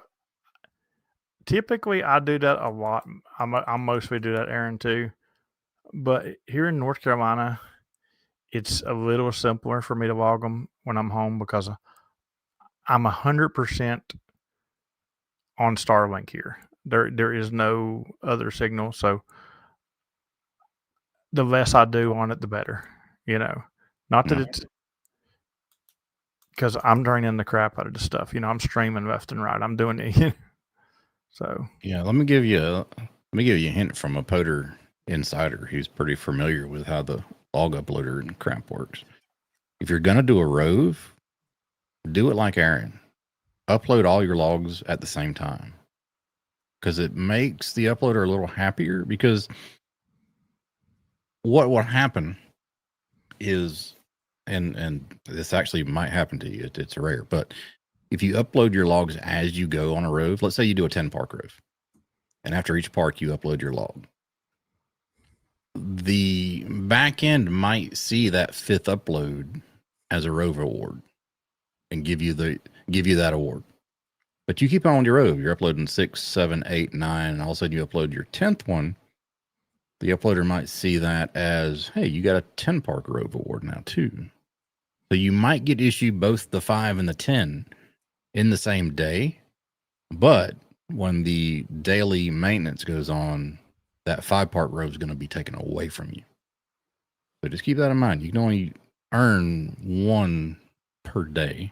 typically I do that a lot. I mostly do that, Aaron, too. But here in North Carolina, it's a little simpler for me to log them when I'm home because I'm 100% on Starlink here. There is no other signal, so the less I do on it, the better. You know, not that it's because I'm draining the crap out of the stuff. You know, I'm streaming left and right. I'm doing it. So yeah, let me give you a hint from a Poder insider who's pretty familiar with how the log uploader and crap works. If you're gonna do a rove, do it like Aaron. upload all your logs at the same time, because it makes the uploader a little happier. Because what will happen is, and this actually might happen to you, it's rare, but if you upload your logs as you go on a rove, let's say you do a 10 park rove, and after each park you upload your log, the back end might see that 5th upload as a rove award and give you that award. But you keep on your rove, you're uploading 6, 7, 8, 9, and all of a sudden you upload your 10th one. The uploader might see that as, hey, you got a 10 park rove award now too. So you might get issued both the 5 and the 10 in the same day, but when the daily maintenance goes on, that 5 park rove is going to be taken away from you. So just keep that in mind. You can only earn 1 per day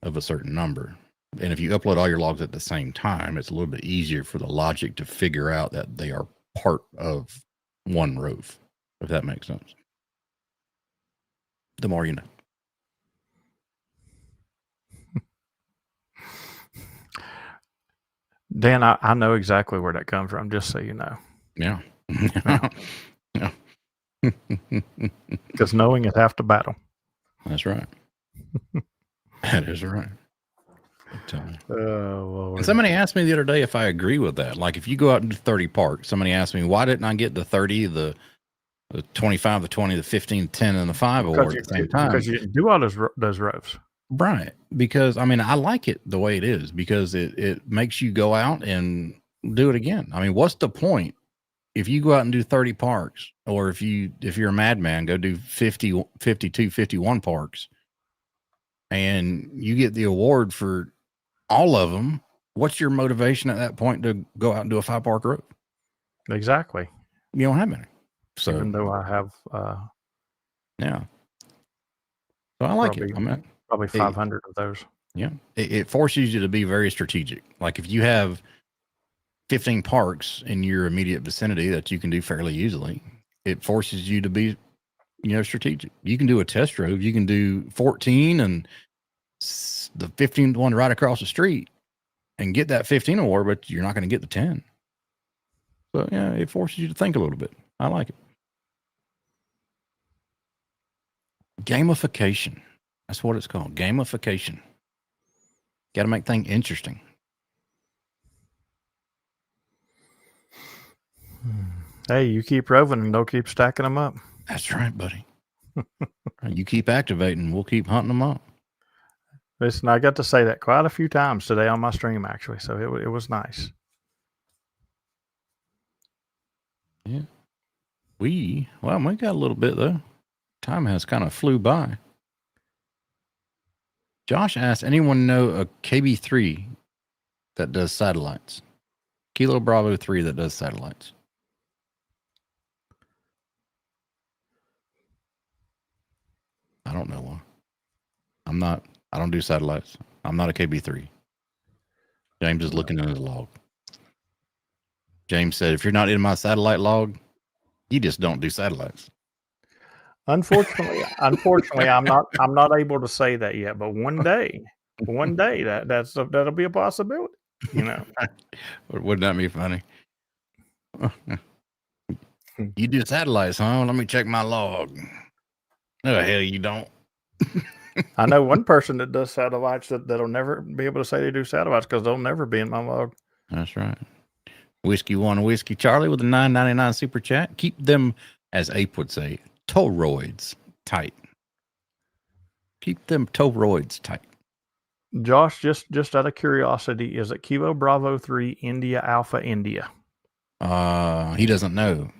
of a certain number. And if you upload all your logs at the same time, it's a little bit easier for the logic to figure out that they are part of one rove, if that makes sense. The more you know. Dan, I know exactly where that comes from, just so you know. Yeah. Yeah. Because knowing is half the battle. That's right. That is right. Oh, Lord. And somebody asked me the other day if I agree with that. Like, if you go out and do 30 parks, somebody asked me, why didn't I get the 30, the 25, the 20, the 15, 10, and the 5 award at the same time? Because you didn't do all those roves. Right. Because, I mean, I like it the way it is, because it makes you go out and do it again. I mean, what's the point if you go out and do 30 parks, or if you're a madman, go do 50, 52, 51 parks, and you get the award for all of them? What's your motivation at that point to go out and do a 5 park rove? Exactly. You don't have any. So, even though I have, yeah. So I like it. I mean, probably 500 of those. Yeah. It forces you to be very strategic. Like, if you have 15 parks in your immediate vicinity that you can do fairly easily, it forces you to be, strategic. You can do a test rove. You can do 14 and the 15th one right across the street and get that 15 award, but you're not going to get the 10. So yeah, it forces you to think a little bit. I like it. Gamification. That's what it's called. Gamification. Got to make things interesting. Hey, you keep roving and they'll keep stacking them up. That's right, buddy. You keep activating, we'll keep hunting them up. Listen, I got to say that quite a few times today on my stream, actually. So it was nice. Yeah. We got a little bit, though. Time has kind of flew by. Josh asked, anyone know a KB3 that does satellites? Kilo Bravo 3 that does satellites. I don't know one. I don't do satellites. I'm not a KB3. James is looking in his log. James said, if you're not in my satellite log, you just don't do satellites. Unfortunately, I'm not able to say that yet. But one day, that'll be a possibility. Wouldn't that be funny? You do satellites, huh? Let me check my log. No, hell, you don't. I know one person that does satellites that'll never be able to say they do satellites because they'll never be in my log. That's right. Whiskey One Whiskey Charlie with a $9.99 super chat. Keep them, as Ape would say, toroids tight. Keep them toroids tight. Josh, just out of curiosity, is it Kilo Bravo 3 India Alpha India? He doesn't know.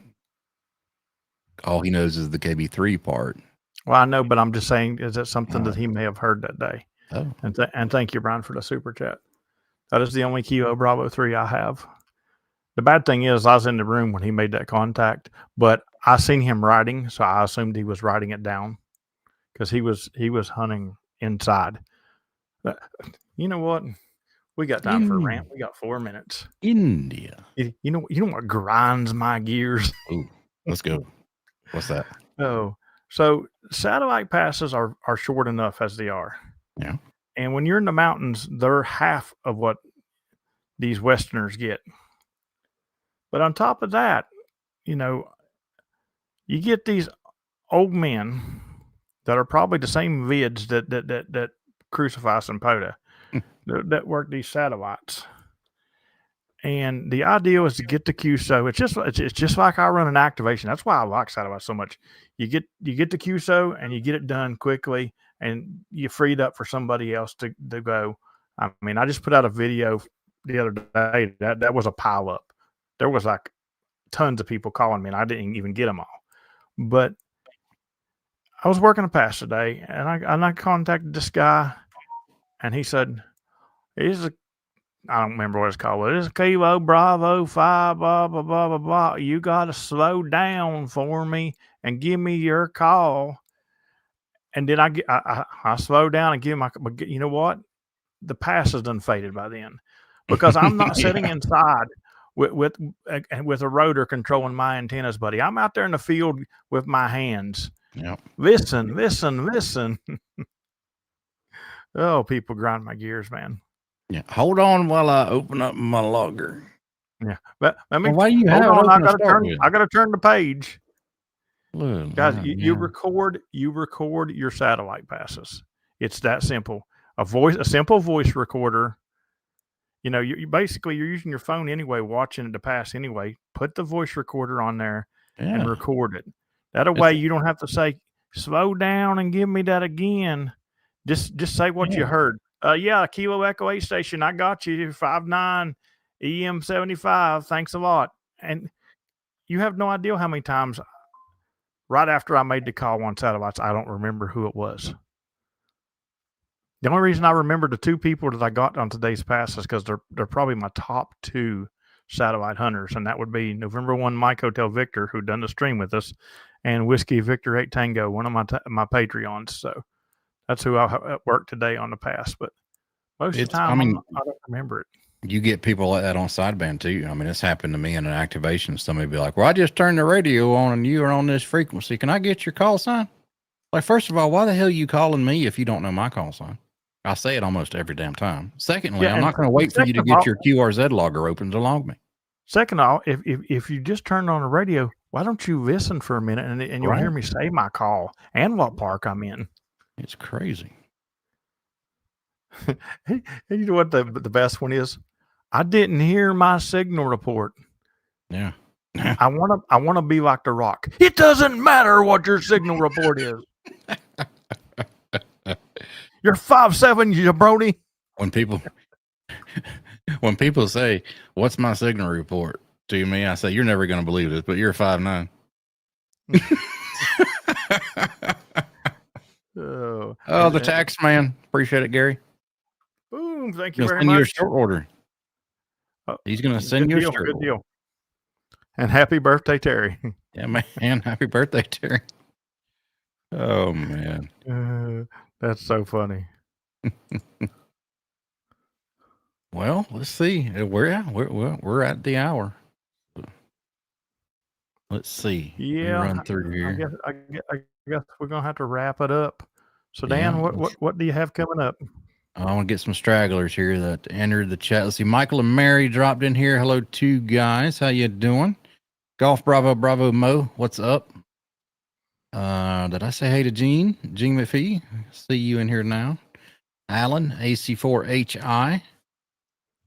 All he knows is the KB3 part. Well, I know, but I'm just saying, is it something that he may have heard that day? Oh. And thank you, Brian, for the super chat. That is the only Kilo Bravo 3 I have. The bad thing is I was in the room when he made that contact, but I seen him writing, so I assumed he was writing it down because he was hunting inside. But you know what? We got time for a rant. We got 4 minutes. India. You know what grinds my gears? Ooh, let's go. What's that? Oh, so satellite passes are short enough as they are. Yeah. And when you're in the mountains, they're half of what these Westerners get. But on top of that, you know, you get these old men that are probably the same vids that crucify Sempota that work these satellites. And the idea is to get the QSO. It's just like I run an activation. That's why I like satellites so much. You get the QSO and you get it done quickly, and you freed up for somebody else to go. I mean, I just put out a video the other day that was a pile up. There was like tons of people calling me, and I didn't even get them all. But I was working a pass today, and I contacted this guy, and he said, I don't remember what it's called, but it's Kilo Bravo 5, blah, blah, blah, blah, blah. You got to slow down for me and give me your call. And then I slow down and give my, but you know what? The pass has done faded by then, because I'm not sitting inside with a rotor controlling my antennas, buddy. I'm out there in the field with my hands. Yep. Listen. Oh, people grind my gears, man. Yeah. Hold on while I open up my logger. Yeah, but let me. Why you hold have on, it I open to gotta start turn. with? I gotta turn the page, Look, guys. man, You record your satellite passes. It's that simple. A simple voice recorder. You know, you basically you're using your phone anyway, watching the pass anyway. Put the voice recorder on there and record it. That way you don't have to say slow down and give me that again. Just say what you heard. Kilo Echo 8 station. I got you. 59 EM 75. Thanks a lot. And you have no idea how many times right after I made the call on satellites, I don't remember who it was. The only reason I remember the two people that I got on today's pass is because they're probably my top two satellite hunters, and that would be November 1 Mike Hotel Victor, who done the stream with us, and Whiskey Victor 8 Tango, one of my Patreons. So that's who I worked today on the pass. But most of the time, I don't remember it. You get people like that on sideband too. I mean, it's happened to me in an activation. Somebody be like, well, I just turned the radio on and you are on this frequency. Can I get your call sign? Like, first of all, why the hell are you calling me if you don't know my call sign? I say it almost every damn time. Secondly, I'm not going to wait for you to get your QRZ logger open to log me. Second of all, if you just turned on the radio, why don't you listen for a minute and you'll hear me say my call and what park I'm in? It's crazy. And you know what the best one is? I didn't hear my signal report. Yeah. I want to be like The Rock. It doesn't matter what your signal report is. You're 5'7", you jabroni. When people say, "What's my signal report?" to me, I say, "You're never going to believe this, but you're 5'9". Oh, the tax man. Appreciate it, Gary. Boom! Thank you very send much. You a short order. He's going to send you a short good order. deal. And happy birthday, Terry. Yeah, man. Happy birthday, Terry. Oh man, that's so funny. Well, let's see. We're at the hour. Let's see. Yeah, run through here. I guess we're gonna have to wrap it up. So, Dan, what do you have coming up? I want to get some stragglers here that entered the chat. Let's see. Michael and Mary dropped in here. Hello, two guys. How you doing? Golf Bravo Mo. What's up? Did I say hey to Gene McPhee? See you in here now. Alan, AC4HI.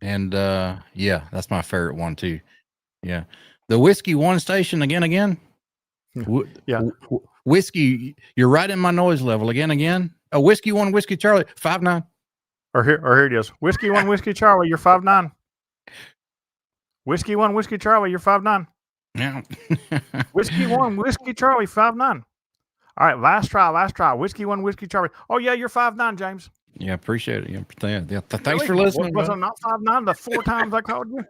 And yeah, that's my favorite one too. Yeah. The Whiskey One station again. Yeah. Whiskey, you're right in my noise level again. A Whiskey One, Whiskey Charlie, 5'9". Or here it is. Whiskey One, Whiskey Charlie, you're 5'9". Whiskey One, Whiskey Charlie, you're 5'9". Yeah. Whiskey One, Whiskey Charlie, 5'9". All right, last try. Whiskey One, Whiskey Charlie. Oh yeah, you're 5'9", James. Yeah, appreciate it. Yeah, thanks for listening. Was I not 5'9" the 4 times I called you?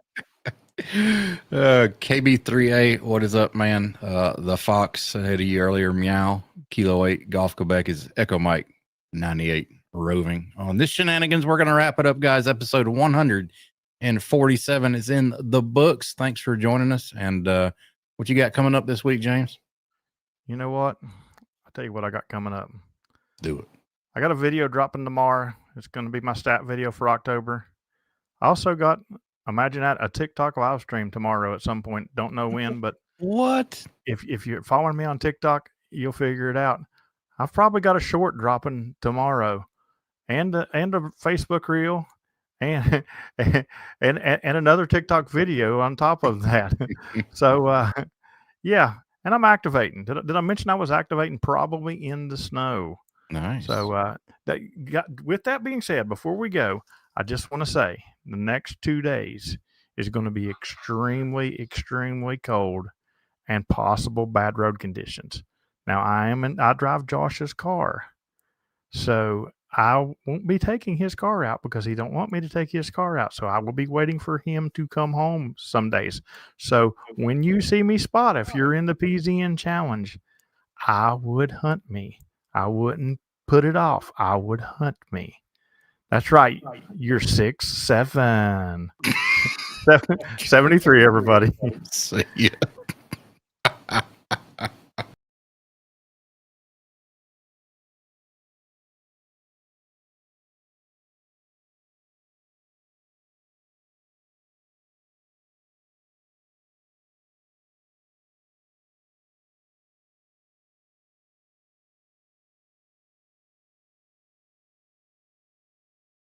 KB38, what is up, man? The Fox ahead of you earlier, meow. Kilo 8 Golf Quebec is Echo Mike 98 roving. On this shenanigans, we're gonna wrap it up, guys. Episode 147 is in the books. Thanks for joining us. And what you got coming up this week, James? You know what? I'll tell you what I got coming up. Do it. I got a video dropping tomorrow. It's going to be my stat video for October. I also got, imagine that, a TikTok live stream tomorrow at some point. Don't know when, but What? if you're following me on TikTok, you'll figure it out. I've probably got a short dropping tomorrow, and a Facebook reel, and and another TikTok video on top of that. So yeah, and I'm activating. Did I mention I was activating probably in the snow? Nice. So with that being said, before we go, I just want to say the next 2 days is going to be extremely, extremely cold and possible bad road conditions. Now I drive Josh's car, so I won't be taking his car out because he don't want me to take his car out. So I will be waiting for him to come home some days. So when you see me spot, if you're in the PZN challenge, I would hunt me. I wouldn't put it off. I would hunt me. That's right. You're 6'7". 73, everybody. See ya.